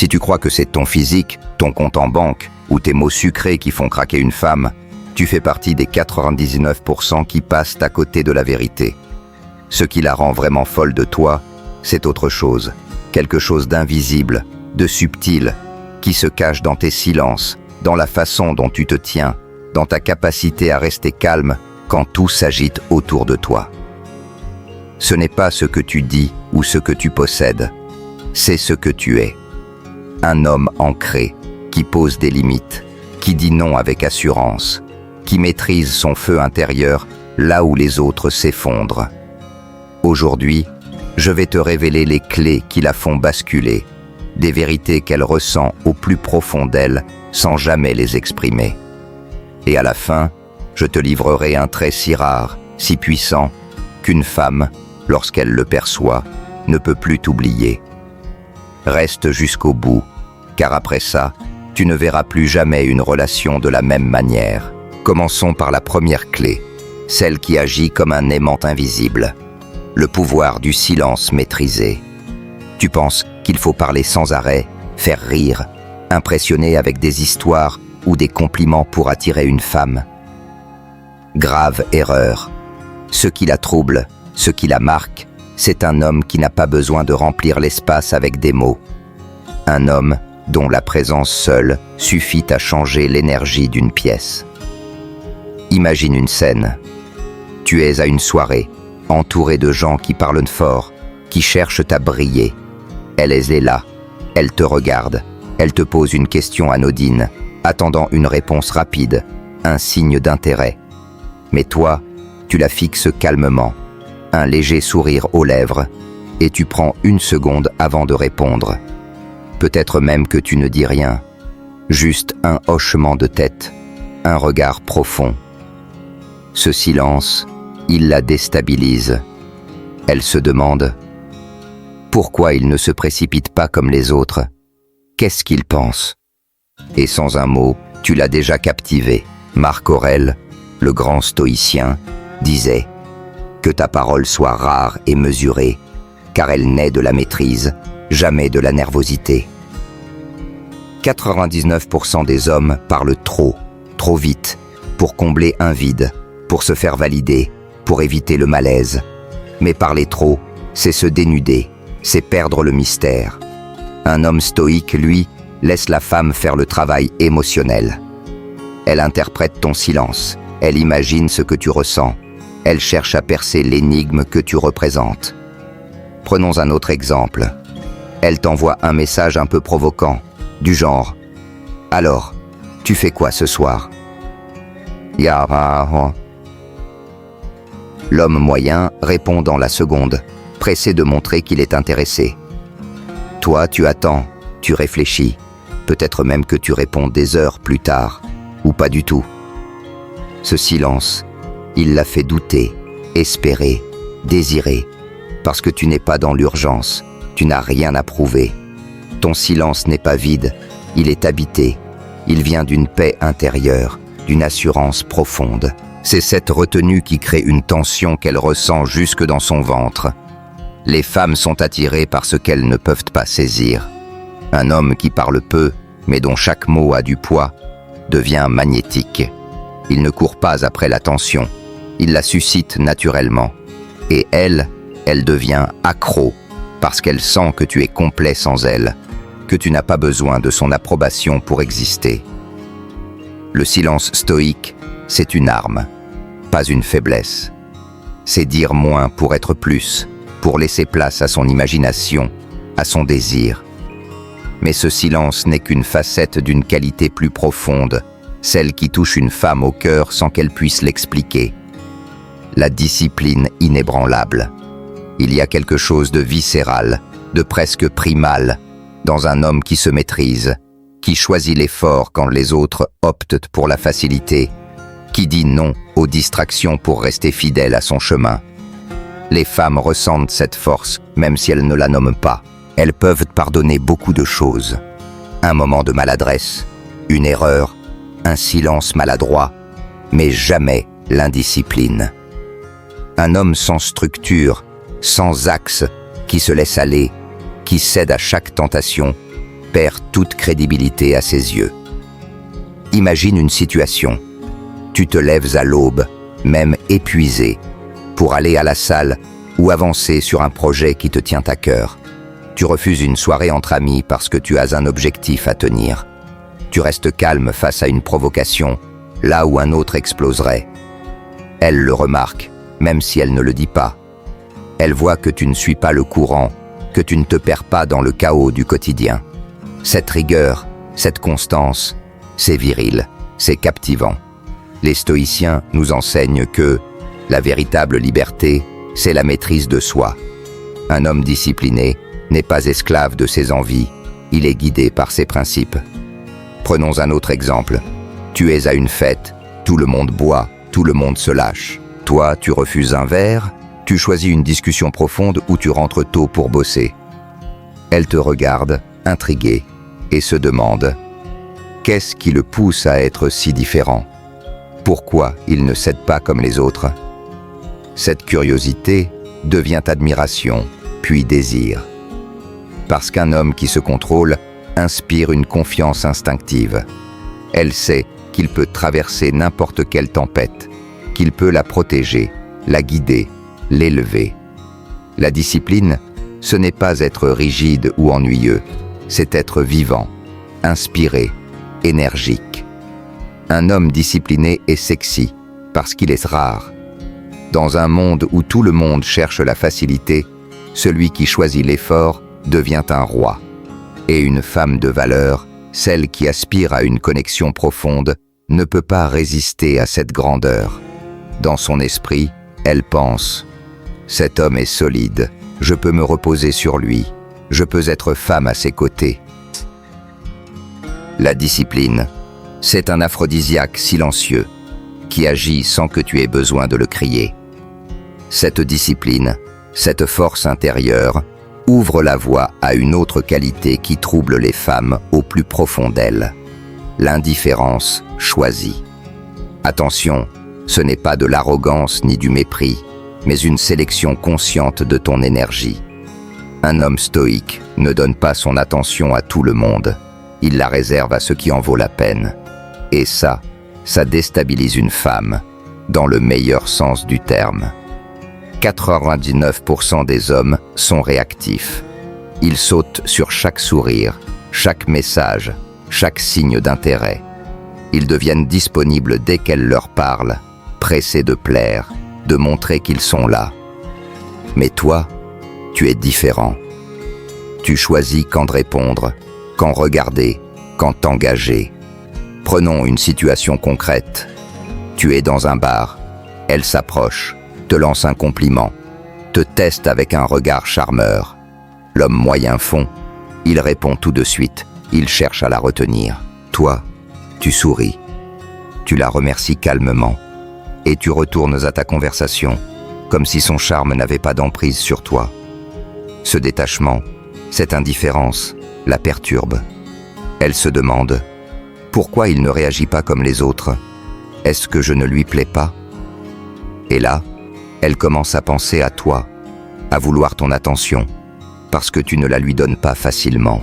Si tu crois que c'est ton physique, ton compte en banque ou tes mots sucrés qui font craquer une femme, tu fais partie des 99% qui passent à côté de la vérité. Ce qui la rend vraiment folle de toi, c'est autre chose. Quelque chose d'invisible, de subtil, qui se cache dans tes silences, dans la façon dont tu te tiens, dans ta capacité à rester calme quand tout s'agite autour de toi. Ce n'est pas ce que tu dis ou ce que tu possèdes, c'est ce que tu es. Un homme ancré, qui pose des limites, qui dit non avec assurance, qui maîtrise son feu intérieur là où les autres s'effondrent. Aujourd'hui, je vais te révéler les clés qui la font basculer, des vérités qu'elle ressent au plus profond d'elle sans jamais les exprimer. Et à la fin, je te livrerai un trait si rare, si puissant, qu'une femme, lorsqu'elle le perçoit, ne peut plus t'oublier. Reste jusqu'au bout, car après ça, tu ne verras plus jamais une relation de la même manière. Commençons par la première clé, celle qui agit comme un aimant invisible. Le pouvoir du silence maîtrisé. Tu penses qu'il faut parler sans arrêt, faire rire, impressionner avec des histoires ou des compliments pour attirer une femme. Grave erreur. Ce qui la trouble, ce qui la marque, c'est un homme qui n'a pas besoin de remplir l'espace avec des mots. Un homme dont la présence seule suffit à changer l'énergie d'une pièce. Imagine une scène. Tu es à une soirée, entouré de gens qui parlent fort, qui cherchent à briller. Elle est là, elle te regarde, elle te pose une question anodine, attendant une réponse rapide, un signe d'intérêt. Mais toi, tu la fixes calmement, un léger sourire aux lèvres, et tu prends une seconde avant de répondre. Peut-être même que tu ne dis rien, juste un hochement de tête, un regard profond. Ce silence, il la déstabilise. Elle se demande pourquoi il ne se précipite pas comme les autres. Qu'est-ce qu'il pense? Et sans un mot, tu l'as déjà captivé. Marc Aurèle, le grand stoïcien, disait que ta parole soit rare et mesurée, car elle naît de la maîtrise, jamais de la nervosité. 99% des hommes parlent trop vite, pour combler un vide, pour se faire valider, pour éviter le malaise. Mais parler trop, c'est se dénuder, c'est perdre le mystère. Un homme stoïque, lui, laisse la femme faire le travail émotionnel. Elle interprète ton silence, elle imagine ce que tu ressens, elle cherche à percer l'énigme que tu représentes. Prenons un autre exemple. Elle t'envoie un message un peu provoquant, du genre « Alors, tu fais quoi ce soir ?» L'homme moyen répond dans la seconde, pressé de montrer qu'il est intéressé. Toi, tu attends, tu réfléchis, peut-être même que tu réponds des heures plus tard, ou pas du tout. Ce silence, il l'a fait douter, espérer, désirer, parce que tu n'es pas dans l'urgence, tu n'as rien à prouver. Ton silence n'est pas vide, il est habité, il vient d'une paix intérieure, d'une assurance profonde. C'est cette retenue qui crée une tension qu'elle ressent jusque dans son ventre. Les femmes sont attirées par ce qu'elles ne peuvent pas saisir. Un homme qui parle peu, mais dont chaque mot a du poids, devient magnétique. Il ne court pas après l'attention, il la suscite naturellement. Et elle devient accro, parce qu'elle sent que tu es complet sans elle, que tu n'as pas besoin de son approbation pour exister. Le silence stoïque, c'est une arme, pas une faiblesse. C'est dire moins pour être plus, pour laisser place à son imagination, à son désir. Mais ce silence n'est qu'une facette d'une qualité plus profonde, celle qui touche une femme au cœur sans qu'elle puisse l'expliquer. La discipline inébranlable. Il y a quelque chose de viscéral, de presque primal, dans un homme qui se maîtrise, qui choisit l'effort quand les autres optent pour la facilité, qui dit non aux distractions pour rester fidèle à son chemin. Les femmes ressentent cette force, même si elles ne la nomment pas. Elles peuvent pardonner beaucoup de choses. Un moment de maladresse, une erreur, un silence maladroit, mais jamais l'indiscipline. Un homme sans structure, sans axe, qui se laisse aller, qui cède à chaque tentation, perd toute crédibilité à ses yeux. Imagine une situation. Tu te lèves à l'aube, même épuisé, pour aller à la salle ou avancer sur un projet qui te tient à cœur. Tu refuses une soirée entre amis parce que tu as un objectif à tenir. Tu restes calme face à une provocation, là où un autre exploserait. Elle le remarque, même si elle ne le dit pas. Elle voit que tu ne suis pas le courant, que tu ne te perds pas dans le chaos du quotidien. Cette rigueur, cette constance, c'est viril, c'est captivant. Les stoïciens nous enseignent que la véritable liberté, c'est la maîtrise de soi. Un homme discipliné n'est pas esclave de ses envies, il est guidé par ses principes. Prenons un autre exemple. Tu es à une fête, tout le monde boit, tout le monde se lâche. Toi, tu refuses un verre, tu choisis une discussion profonde ou tu rentres tôt pour bosser. Elle te regarde, intriguée, et se demande « Qu'est-ce qui le pousse à être si différent ? Pourquoi il ne cède pas comme les autres ?» Cette curiosité devient admiration, puis désir. Parce qu'un homme qui se contrôle inspire une confiance instinctive. Elle sait qu'il peut traverser n'importe quelle tempête, qu'il peut la protéger, la guider, l'élever. La discipline, ce n'est pas être rigide ou ennuyeux, c'est être vivant, inspiré, énergique. Un homme discipliné est sexy, parce qu'il est rare. Dans un monde où tout le monde cherche la facilité, celui qui choisit l'effort devient un roi. Et une femme de valeur, celle qui aspire à une connexion profonde, ne peut pas résister à cette grandeur. Dans son esprit, elle pense « Cet homme est solide, je peux me reposer sur lui, je peux être femme à ses côtés. » La discipline, c'est un aphrodisiaque silencieux qui agit sans que tu aies besoin de le crier. Cette discipline, cette force intérieure, ouvre la voie à une autre qualité qui trouble les femmes au plus profond d'elles, l'indifférence choisie. Attention, ce n'est pas de l'arrogance ni du mépris, mais une sélection consciente de ton énergie. Un homme stoïque ne donne pas son attention à tout le monde, il la réserve à ce qui en vaut la peine. Et ça déstabilise une femme, dans le meilleur sens du terme. 99% des hommes sont réactifs. Ils sautent sur chaque sourire, chaque message, chaque signe d'intérêt. Ils deviennent disponibles dès qu'elle leur parle, pressés de plaire, de montrer qu'ils sont là. Mais toi, tu es différent. Tu choisis quand répondre, quand regarder, quand t'engager. Prenons une situation concrète. Tu es dans un bar, elle s'approche, te lance un compliment, te teste avec un regard charmeur. L'homme moyen fond, il répond tout de suite, il cherche à la retenir. Toi, tu souris, tu la remercies calmement, et tu retournes à ta conversation, comme si son charme n'avait pas d'emprise sur toi. Ce détachement, cette indifférence, la perturbe. Elle se demande, pourquoi il ne réagit pas comme les autres ? Est-ce que je ne lui plais pas ? Et là, elle commence à penser à toi, à vouloir ton attention, parce que tu ne la lui donnes pas facilement.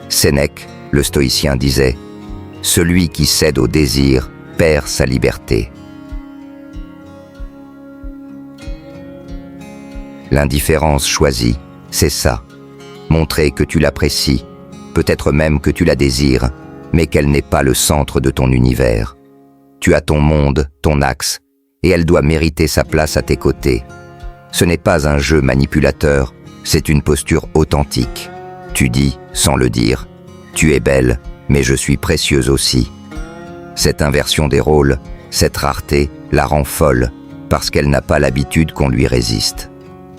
Sénèque, le stoïcien, disait « Celui qui cède au désir perd sa liberté ». L'indifférence choisie, c'est ça. Montrer que tu l'apprécies, peut-être même que tu la désires, mais qu'elle n'est pas le centre de ton univers. Tu as ton monde, ton axe, et elle doit mériter sa place à tes côtés. Ce n'est pas un jeu manipulateur, c'est une posture authentique. Tu dis, sans le dire, « Tu es belle, mais je suis précieuse aussi ». Cette inversion des rôles, cette rareté, la rend folle, parce qu'elle n'a pas l'habitude qu'on lui résiste.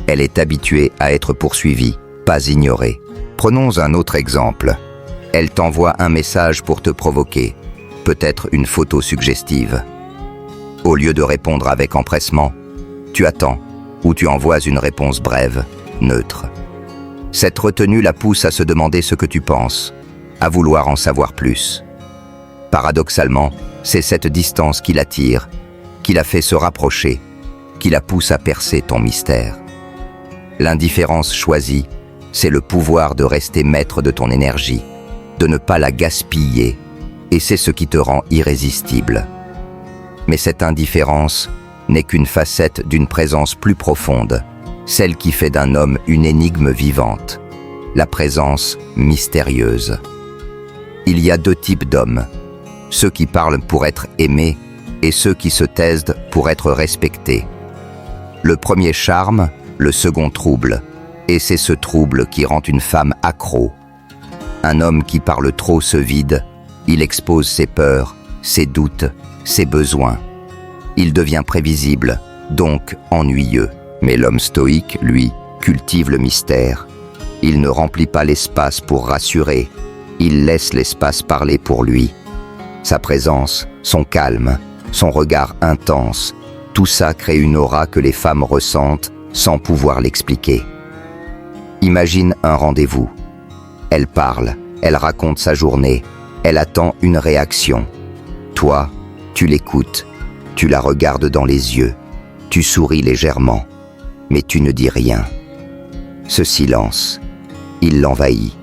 Elle est habituée à être poursuivie, pas ignorée. Prenons un autre exemple. Elle t'envoie un message pour te provoquer, peut-être une photo suggestive. Au lieu de répondre avec empressement, tu attends ou tu envoies une réponse brève, neutre. Cette retenue la pousse à se demander ce que tu penses, à vouloir en savoir plus. Paradoxalement, c'est cette distance qui l'attire, qui la fait se rapprocher, qui la pousse à percer ton mystère. L'indifférence choisie, c'est le pouvoir de rester maître de ton énergie, de ne pas la gaspiller, et c'est ce qui te rend irrésistible. Mais cette indifférence n'est qu'une facette d'une présence plus profonde, celle qui fait d'un homme une énigme vivante, la présence mystérieuse. Il y a deux types d'hommes, ceux qui parlent pour être aimés et ceux qui se taisent pour être respectés. Le premier charme, le second trouble, et c'est ce trouble qui rend une femme accro. Un homme qui parle trop se vide, il expose ses peurs, ses doutes, ses besoins. Il devient prévisible, donc ennuyeux. Mais l'homme stoïque, lui, cultive le mystère. Il ne remplit pas l'espace pour rassurer, il laisse l'espace parler pour lui. Sa présence, son calme, son regard intense, tout ça crée une aura que les femmes ressentent sans pouvoir l'expliquer. Imagine un rendez-vous. Elle parle, elle raconte sa journée, elle attend une réaction. Toi, tu l'écoutes, tu la regardes dans les yeux, tu souris légèrement, mais tu ne dis rien. Ce silence, il l'envahit.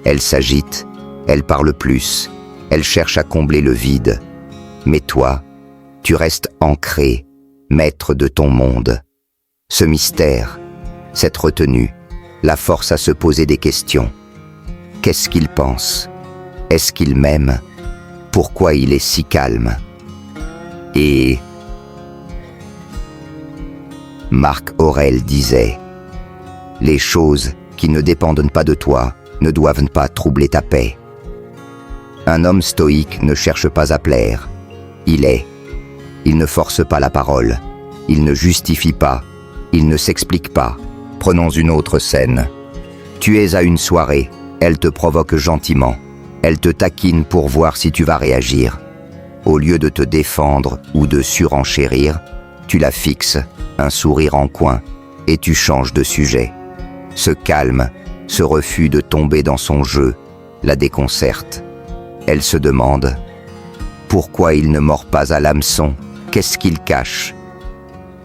Elle s'agite, elle parle plus, elle cherche à combler le vide. Mais toi, tu restes ancré, maître de ton monde. Ce mystère, cette retenue, la force à se poser des questions. Qu'est-ce qu'il pense? Est-ce qu'il m'aime? Pourquoi il est si calme? Et Marc Aurèle disait « Les choses qui ne dépendent pas de toi ne doivent pas troubler ta paix. » Un homme stoïque ne cherche pas à plaire. Il est. Il ne force pas la parole. Il ne justifie pas. Il ne s'explique pas. Prenons une autre scène. Tu es à une soirée. Elle te provoque gentiment. Elle te taquine pour voir si tu vas réagir. Au lieu de te défendre ou de surenchérir, tu la fixes, un sourire en coin, et tu changes de sujet. Ce calme, ce refus de tomber dans son jeu, la déconcerte. Elle se demande « Pourquoi il ne mord pas à l'hameçon? Qu'est-ce qu'il cache ?»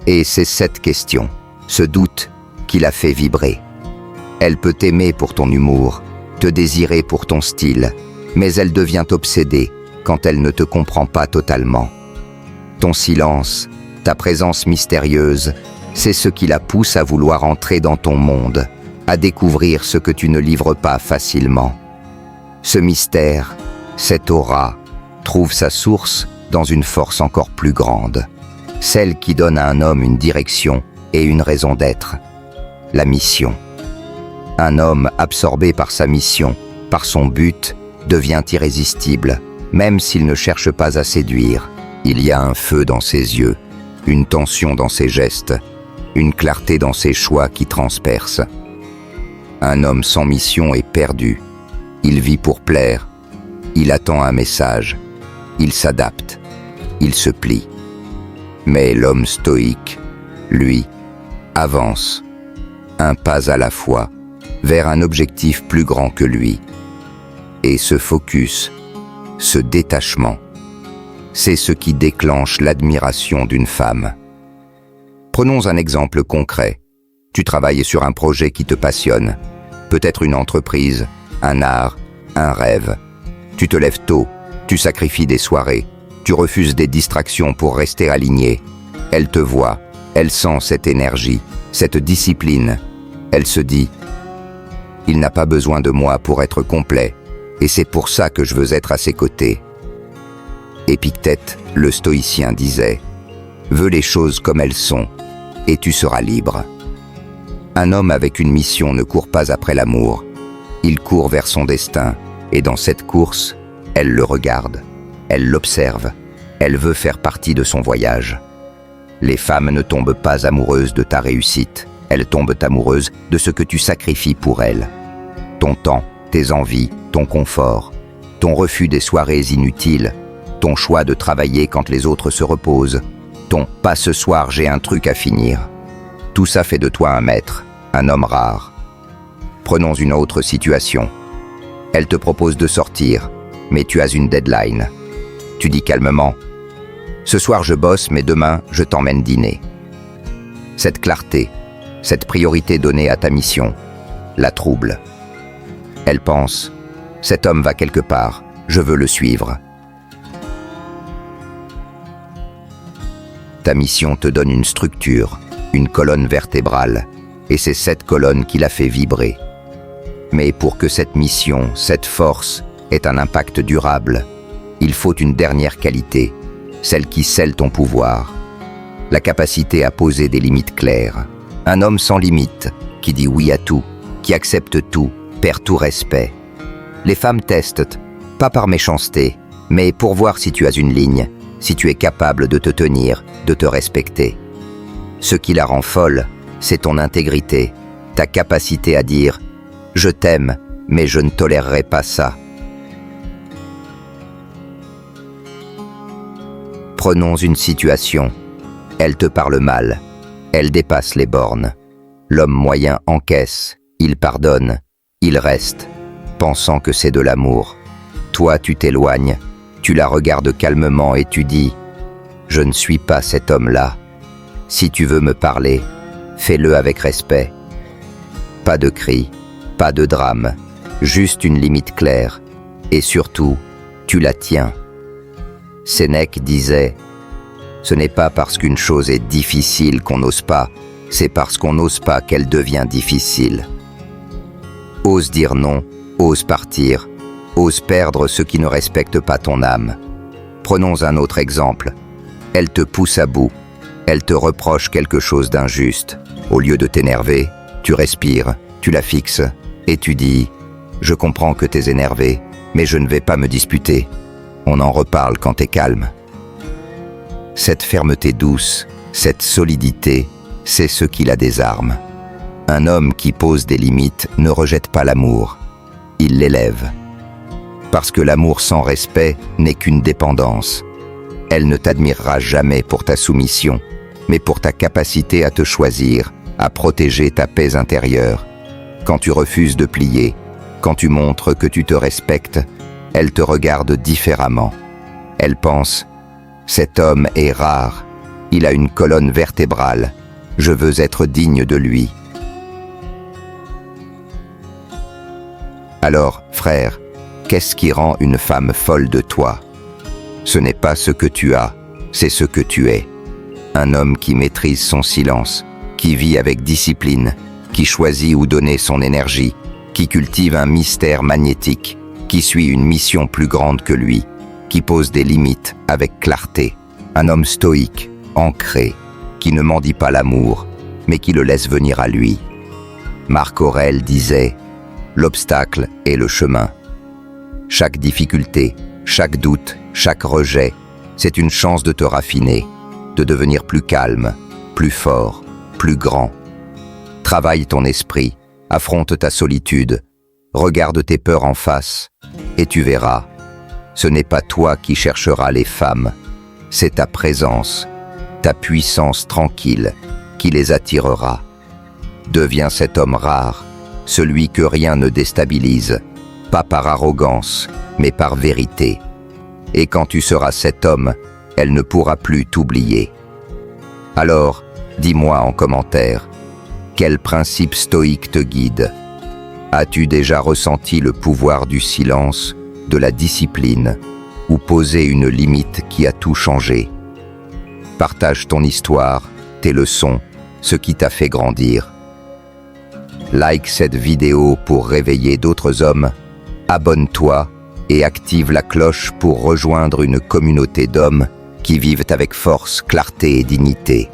Et c'est cette question, ce doute, qui la fait vibrer. Elle peut t'aimer pour ton humour, te désirer pour ton style, mais elle devient obsédée quand elle ne te comprend pas totalement. Ton silence, ta présence mystérieuse, c'est ce qui la pousse à vouloir entrer dans ton monde, à découvrir ce que tu ne livres pas facilement. Ce mystère, cette aura, trouve sa source dans une force encore plus grande, celle qui donne à un homme une direction et une raison d'être, la mission. Un homme absorbé par sa mission, par son but, devient irrésistible, même s'il ne cherche pas à séduire. Il y a un feu dans ses yeux, une tension dans ses gestes, une clarté dans ses choix qui transperce. Un homme sans mission est perdu. Il vit pour plaire. Il attend un message. Il s'adapte. Il se plie. Mais l'homme stoïque, lui, avance, un pas à la fois, vers un objectif plus grand que lui. Et ce focus, ce détachement, c'est ce qui déclenche l'admiration d'une femme. Prenons un exemple concret. Tu travailles sur un projet qui te passionne, peut-être une entreprise, un art, un rêve. Tu te lèves tôt, tu sacrifies des soirées, tu refuses des distractions pour rester aligné. Elle te voit, elle sent cette énergie, cette discipline. Elle se dit « Il n'a pas besoin de moi pour être complet, et c'est pour ça que je veux être à ses côtés. » Épictète, le stoïcien, disait « Veux les choses comme elles sont, et tu seras libre. » Un homme avec une mission ne court pas après l'amour. Il court vers son destin, et dans cette course, elle le regarde, elle l'observe, elle veut faire partie de son voyage. Les femmes ne tombent pas amoureuses de ta réussite, elles tombent amoureuses de ce que tu sacrifies pour elles. Ton temps, tes envies, ton confort, ton refus des soirées inutiles, ton choix de travailler quand les autres se reposent, ton « pas ce soir, j'ai un truc à finir ». Tout ça fait de toi un maître, un homme rare. Prenons une autre situation. Elle te propose de sortir, mais tu as une deadline. Tu dis calmement « Ce soir je bosse, mais demain je t'emmène dîner ». Cette clarté, cette priorité donnée à ta mission, la trouble. Elle pense Cet homme va quelque part, je veux le suivre. Ta mission te donne une structure, une colonne vertébrale, et c'est cette colonne qui la fait vibrer. Mais pour que cette mission, cette force, ait un impact durable, il faut une dernière qualité, celle qui scelle ton pouvoir. La capacité à poser des limites claires. Un homme sans limite, qui dit oui à tout, qui accepte tout, perd tout respect. Les femmes testent, pas par méchanceté, mais pour voir si tu as une ligne, si tu es capable de te tenir, de te respecter. Ce qui la rend folle, c'est ton intégrité, ta capacité à dire « Je t'aime, mais je ne tolérerai pas ça ». Prenons une situation. Elle te parle mal. Elle dépasse les bornes. L'homme moyen encaisse. Il pardonne. Il reste, pensant que c'est de l'amour. Toi, tu t'éloignes. Tu la regardes calmement et tu dis « Je ne suis pas cet homme-là. Si tu veux me parler, fais-le avec respect. » Pas de cris, pas de drame, juste une limite claire. Et surtout, tu la tiens. Sénèque disait « Ce n'est pas parce qu'une chose est difficile qu'on n'ose pas, c'est parce qu'on n'ose pas qu'elle devient difficile. » Ose dire non, ose partir, ose perdre ceux qui ne respectent pas ton âme. Prenons un autre exemple. Elle te pousse à bout, elle te reproche quelque chose d'injuste. Au lieu de t'énerver, tu respires, tu la fixes et tu dis « Je comprends que t'es énervé, mais je ne vais pas me disputer. On en reparle quand t'es calme. » Cette fermeté douce, cette solidité, c'est ce qui la désarme. Un homme qui pose des limites ne rejette pas l'amour, il l'élève. Parce que l'amour sans respect n'est qu'une dépendance. Elle ne t'admirera jamais pour ta soumission, mais pour ta capacité à te choisir, à protéger ta paix intérieure. Quand tu refuses de plier, quand tu montres que tu te respectes, elle te regarde différemment. Elle pense « Cet homme est rare, il a une colonne vertébrale, je veux être digne de lui. » Alors, frère, qu'est-ce qui rend une femme folle de toi? Ce n'est pas ce que tu as, c'est ce que tu es. Un homme qui maîtrise son silence, qui vit avec discipline, qui choisit où donner son énergie, qui cultive un mystère magnétique, qui suit une mission plus grande que lui, qui pose des limites avec clarté. Un homme stoïque, ancré, qui ne mendie pas l'amour, mais qui le laisse venir à lui. Marc Aurèle disait « L'obstacle est le chemin. » Chaque difficulté, chaque doute, chaque rejet, c'est une chance de te raffiner, de devenir plus calme, plus fort, plus grand. Travaille ton esprit, affronte ta solitude, regarde tes peurs en face, et tu verras, ce n'est pas toi qui chercheras les femmes, c'est ta présence, ta puissance tranquille qui les attirera. Deviens cet homme rare, celui que rien ne déstabilise, pas par arrogance, mais par vérité. Et quand tu seras cet homme, elle ne pourra plus t'oublier. Alors, dis-moi en commentaire, quel principe stoïque te guide? As-tu déjà ressenti le pouvoir du silence, de la discipline, ou posé une limite qui a tout changé? Partage ton histoire, tes leçons, ce qui t'a fait grandir. Like cette vidéo pour réveiller d'autres hommes, abonne-toi et active la cloche pour rejoindre une communauté d'hommes qui vivent avec force, clarté et dignité.